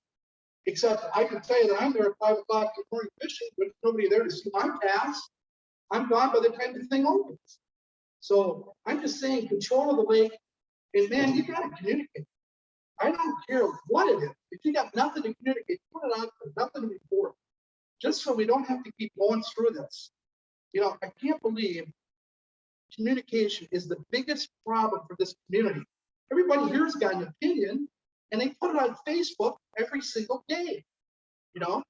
Except I can tell you that I'm there at 5 o'clock in the morning fishing, but nobody there to see my pass. I'm gone by the time the thing opens. So I'm just saying, control of the lake, and man, you gotta communicate. I don't care what it is. If you got nothing to communicate, put it on, nothing to report. Just so we don't have to keep going through this. You know, I can't believe communication is the biggest problem for this community. Everybody here's got an opinion, and they put it on Facebook every single day. You know,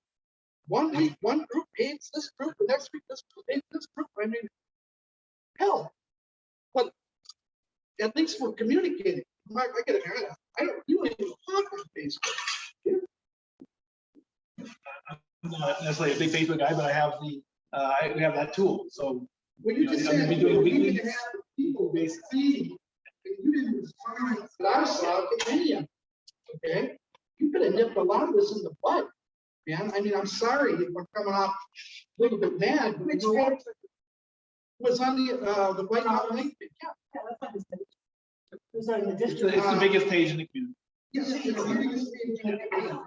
one week, one group hates this group, the next week, this group hates this group. I mean, hell, but at least we're communicating. I get it. I don't even talk on Facebook. I'm not necessarily a big Facebook guy, but I have we have that tool. So When you just I'm gonna said be doing we weekly- need to have people see, and you didn't respond that I saw to any of it, okay? You could have nipped a lot of this in the butt, man. I mean, I'm sorry if I'm coming off a little bit mad, but you know what? Was on the White Mountain Lake. Yeah. Yeah, that's not his page. It was on the It's district. the biggest page in the community. Yes, it's the biggest thing in the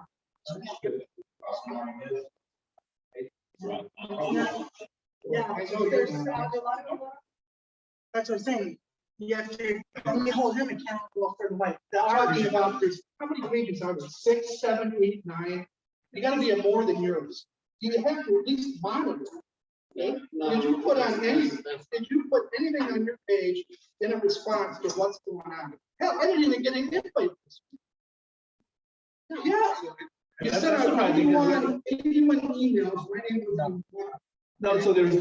Yeah, I know there's you're a lot of people. That's what I'm saying. You have to, we hold him accountable for like the talking argument. about this, how many pages are there? 6, 7, 8, 9? You gotta be a more than yours. You have to at least monitor. Okay? Did you put anything on your page in a response to what's going on? Hell, I didn't even get an invite. this week. Yeah. You said I want 81 emails. My name was on one. No, so there's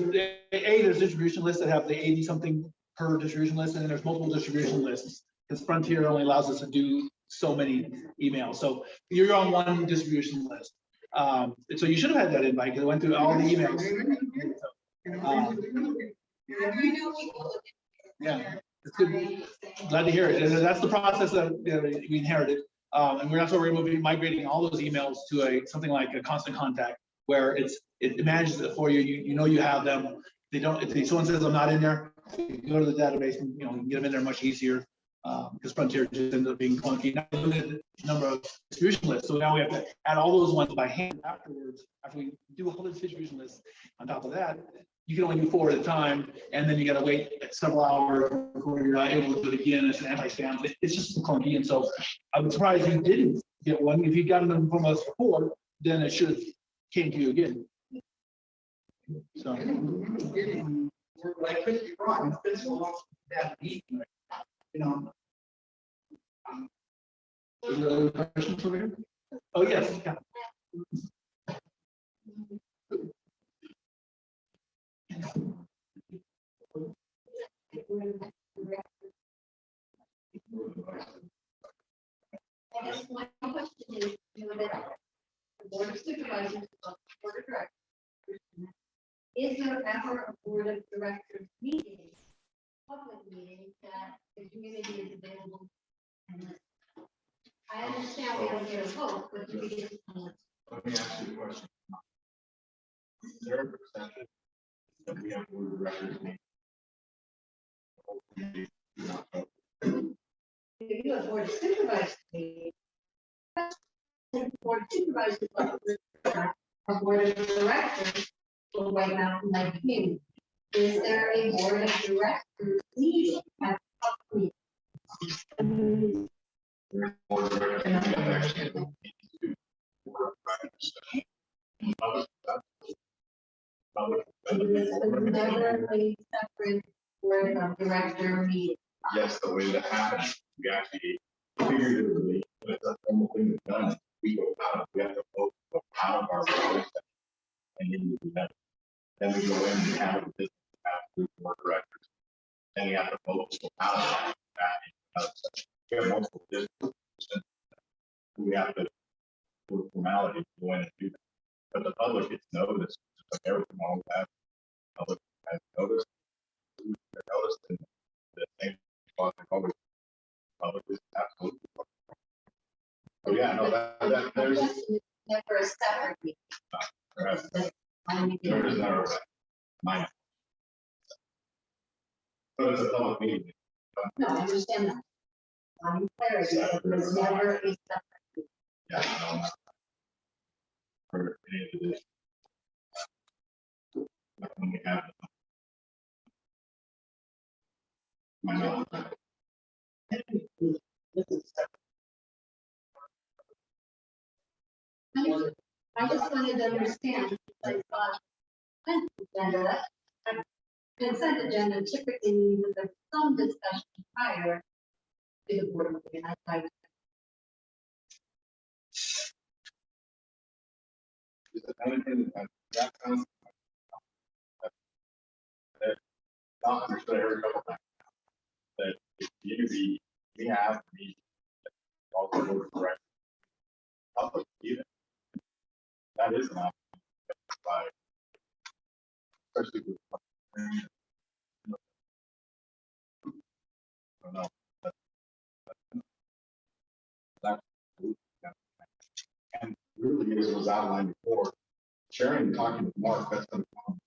distribution lists that have the 80 something per distribution list, and then there's multiple distribution lists. Because Frontier only allows us to do so many emails. So you're on one distribution list. So you should have had that invite because it went through all the emails. Yeah, it's good. Glad to hear it. And that's the process that we inherited. And that's why we're going to be migrating all those emails to something like a constant contact, where it manages it for you. You know you have them. They don't. If someone says I'm not in there, you go to the database and you can get them in there much easier. Because Frontier just ended up being clunky. Now we look at the number of distribution lists. So now we have to add all those ones by hand afterwards. After we do all the distribution lists, on top of that, you can only do 4 at a time, and then you got to wait several hours before you're able to do it again. It's an anti-spam. It's just clunky, and so I was surprised you didn't get one. If you'd gotten them from us before, then it should have came to you again. So. I couldn't be wrong. It's been so long since that meeting. You know. Is there other questions over here? Oh, yes. Yeah. I guess my question is, you know, that the board of supervisors, board of directors, Is there ever a board of directors meeting, public meeting that the community is available? and listen? I understand we don't get a vote, but do we get to listen? Let me ask you a question. Is there a percentage that we have board of directors meeting? If you have board of supervisors meeting. Board of supervisors, a board of directors for White Mountain Lake Community. Is there a board of directors meeting at public meeting? Board of directors meeting that actually board of directors. Never a separate board of director meeting. Yes, the way that happened, we actually figuratively, but it's a formal thing that's done. We go out, we have to vote out of our roles and then we do that. Then we go in and have a business, have board of directors. Then we have to vote to go out of that. We have multiple districts. We have to do a formality to go in and do that. But the public gets noticed, like everything always has. Public has noticed. They're noticed and the same spot they always. Public is absolutely. So yeah, no, that there's. Never a separate meeting. There is never mine. But it's a public meeting. No, I understand that. I'm clear, it was never a separate. Yeah. I don't know. For any of this. Like when we have. My knowledge. I just wanted to understand, like, agenda, consent agenda typically means that there's some discussion prior to the board meeting. I Is it anything that sounds. Not understood every couple times. That if community, we have the. All the board correct. Public even. That is an option. By. Especially with. I don't know. That. And really, as was outlined before, sharing and talking with Mark, that's going to come.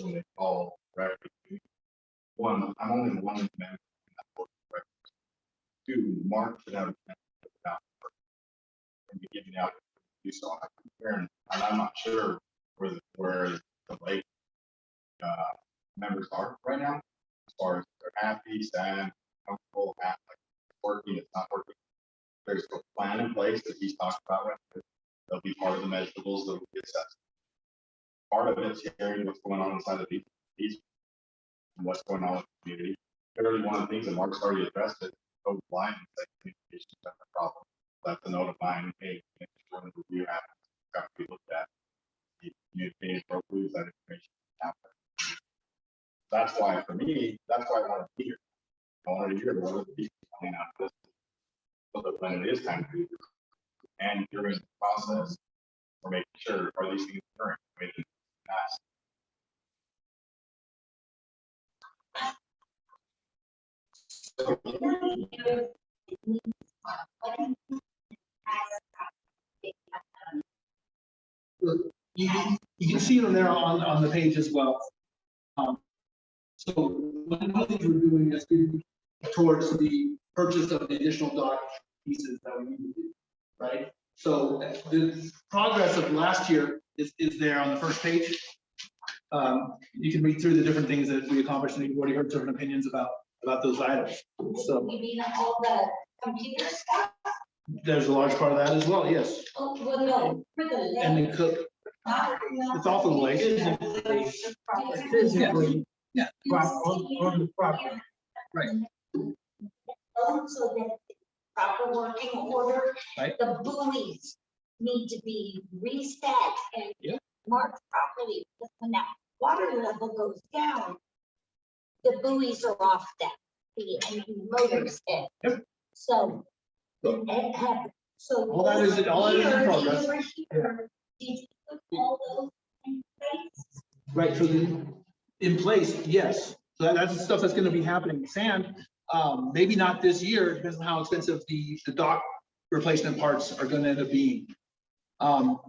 When they call, right? One, I'm only one of them. Two, Mark should have. And be giving out. You saw it. And I'm not sure where the lake members are right now, as far as they're happy, sad, comfortable, happy, working, it's not working. There's a plan in place that he's talked about, right? They'll be part of the measurables that will be assessed. Part of it's hearing what's going on inside of these and what's going on with the community. Clearly, one of the things that Mark's already addressed it, go blind and say communication is a problem. That's the notifying, hey, when the review happens, got to be looked at. The communicating appropriately that information happen. That's why for me, that's why I want to be here. I wanted to hear what other people coming out of this. So that when it is time to do this, and during the process, we're making sure are these things occurring? Past. You can see them there on the page as well. So one of the things we're doing is towards the purchase of the additional dock pieces that we need to do, right? So the progress of last year is there on the first page. You can read through the different things that we accomplished, and you've already heard different opinions about those items. So You mean all the computer stuff? there's a large part of that as well, yes. Oh, well, no, for the lake. And it's off of the lake. Physically, Yeah. on the property. Right. Also, that proper working order, Right. the buoys need to be reset and Yep. marked properly. Because when that water level goes down, the buoys are off that, and the motors hit. Yep. So, So- so. All that is in progress. Here, did you put all those Right, so in place, yes. So that's the stuff that's gonna be happening. Sand, maybe not this year, depends on how expensive the dock replacement parts are gonna end up being.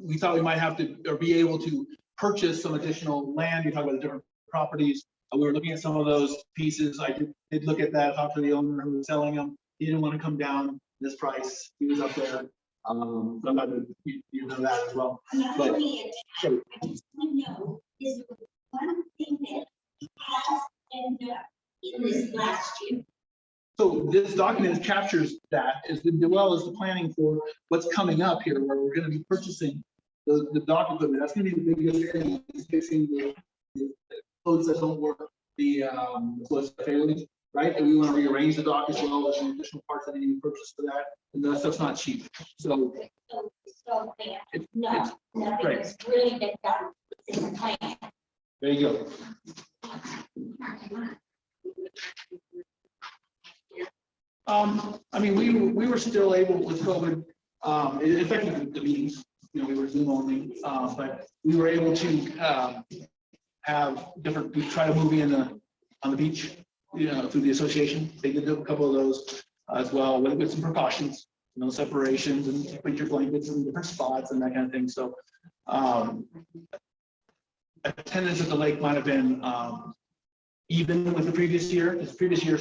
We thought we might have to, or be able to purchase some additional land. We talked about the different properties. We were looking at some of those pieces. I did look at that, talked to the owner who was selling them. He didn't want to come down this price. He was up there. So I'm not, you know that as well. But so, I just want to know, is there one thing that has ended up in this last year? so this document captures that as well as the planning for what's coming up here, where we're going to be purchasing the dock equipment. That's going to be the biggest thing, is fixing the codes that don't work, the close failures, right? And we want to rearrange the dock as well. There's some additional parts that need to be purchased for that, and that stuff's not cheap. So So there, it's no, nothing right. has really been done in the plan. There you go. I mean, we were still able with COVID, it affected the meetings, you know, we were Zoom only, but we were able to have different, we try to move in on the beach, you know, through the association. They did a couple of those as well with some precautions, you know, separations and put your blankets in different spots and that kind of thing. So attendance at the lake might have been even with the previous year. This previous year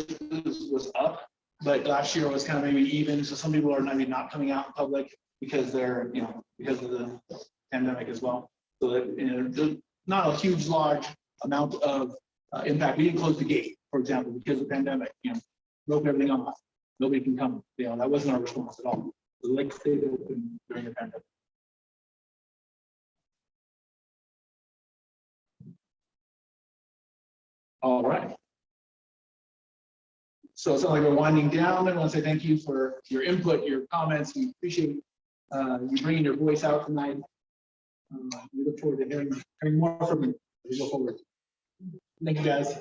was up, but last year was kind of maybe even. So some people are maybe not coming out in public because they're, you know, because of the pandemic as well. So that, you know, there's not a huge, large amount of impact. We didn't close the gate, for example, because of the pandemic. You know, broke everything off. Nobody can come. You know, that wasn't our response at all. The lake stayed open during the pandemic. All right. So it's not like we're winding down. I want to say thank you for your input, your comments. We appreciate you bringing your voice out tonight. We look forward to hearing more from you as we go forward. Thank you, guys.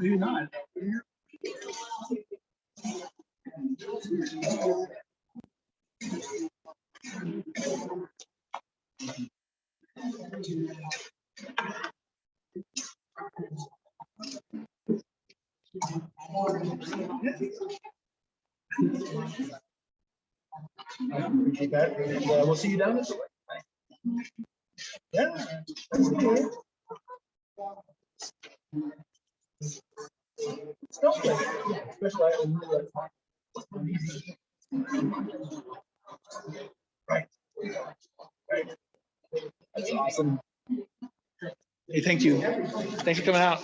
Maybe not. I appreciate that. And, we'll see you down this way. Yeah. That's okay. Especially right. Right. That's awesome. Hey, thank you. Thanks for coming out.